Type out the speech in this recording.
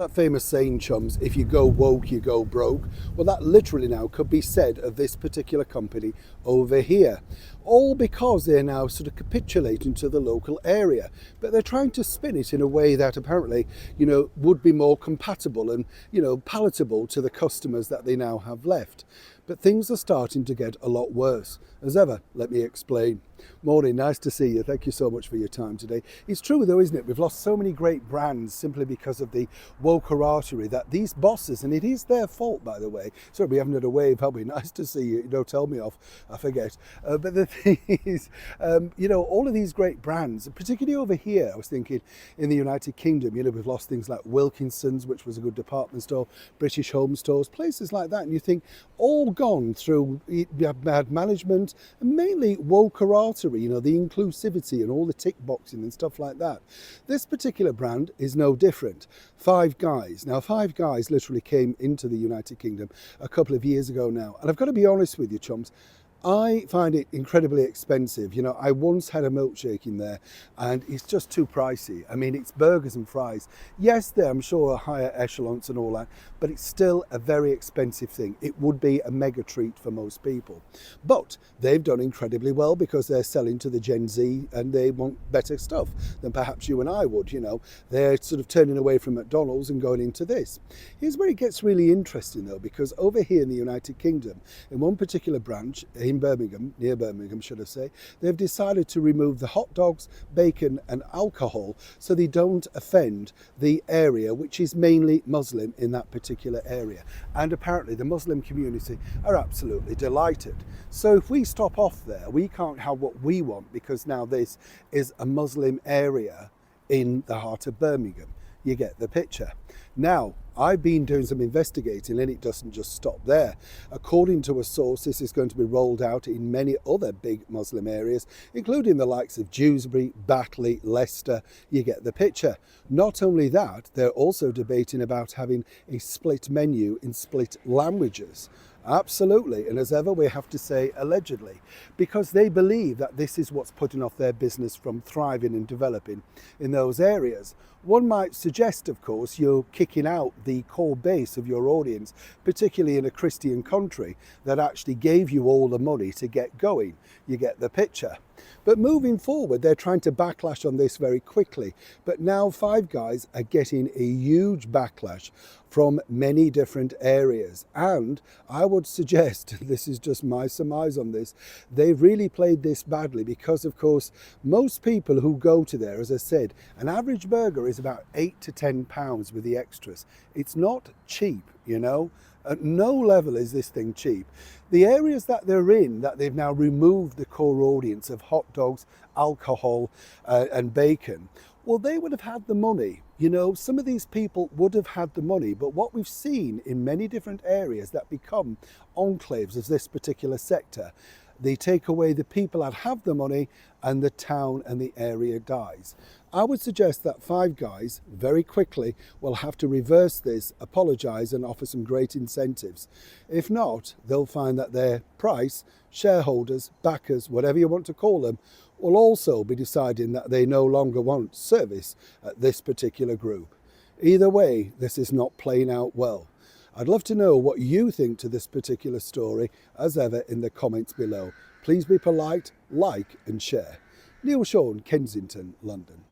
That famous saying, chums, if you go woke, you go broke. Well, that literally now could be said of this particular company over here. All because they're now sort of capitulating to the local area. But they're trying to spin it in a way that apparently, would be more compatible and, palatable to the customers that they now have left. But things are starting to get a lot worse. As ever, let me explain. Morning, nice to see you. Thank you so much for your time today. It's true though, isn't it? We've lost so many great brands simply because of the wokerattery that these bosses, and it is their fault, by the way. Sorry, we haven't had a wave, have we? Nice to see you. Don't tell me off, I forget. But the thing is, all of these great brands, particularly over here, I was thinking in the United Kingdom, we've lost things like Wilkinson's, which was a good department store, British Home Stores, places like that. And you think, all gone through bad management and mainly wokerattery, the inclusivity and all the tick boxing and stuff like that. This particular brand is no different. Five Guys. Now, Five Guys literally came into the United Kingdom a couple of years ago now. And I've got to be honest with you, chums, I find it incredibly expensive. I once had a milkshake in there and it's just too pricey. I mean, it's burgers and fries. Yes, there, I'm sure, are higher echelons and all that, but it's still a very expensive thing. It would be a mega treat for most people. But they've done incredibly well because they're selling to the Gen Z and they want better stuff than perhaps you and I would, They're sort of turning away from McDonald's and going into this. Here's where it gets really interesting though, because over here in the United Kingdom, in one particular branch, in Birmingham, near Birmingham, should I say, they've decided to remove the hot dogs, bacon and alcohol so they don't offend the area, which is mainly Muslim in that particular area. And apparently the Muslim community are absolutely delighted. So if we stop off there, we can't have what we want because now this is a Muslim area in the heart of Birmingham. You get the picture. Now, I've been doing some investigating and it doesn't just stop there. According to a source, this is going to be rolled out in many other big Muslim areas, including the likes of Dewsbury, Batley, Leicester. You get the picture. Not only that, they're also debating about having a split menu in split languages. Absolutely, and as ever we have to say allegedly, because they believe that this is what's putting off their business from thriving and developing in those areas. One might suggest, of course, you're kicking out the core base of your audience, particularly in a Christian country that actually gave you all the money to get going. You get the picture. But moving forward, they're trying to backlash on this very quickly. But now Five Guys are getting a huge backlash from many different areas. And I would suggest, this is just my surmise on this, they've really played this badly because, of course, most people who go to there, as I said, an average burger is about £8 to £10 with the extras. It's not cheap, At no level is this thing cheap. The areas that they're in, that they've now removed the core audience of hot dogs, alcohol and bacon, well, they would have had the money. Some of these people would have had the money, but what we've seen in many different areas that become enclaves of this particular sector, they take away the people that have the money and the town and the area dies. I would suggest that Five Guys very quickly will have to reverse this, apologise and offer some great incentives. If not, they'll find that their price, shareholders, backers, whatever you want to call them, will also be deciding that they no longer want service at this particular group. Either way, this is not playing out well. I'd love to know what you think to this particular story, as ever, in the comments below. Please be polite, like and share. Neil Sean, Kensington, London.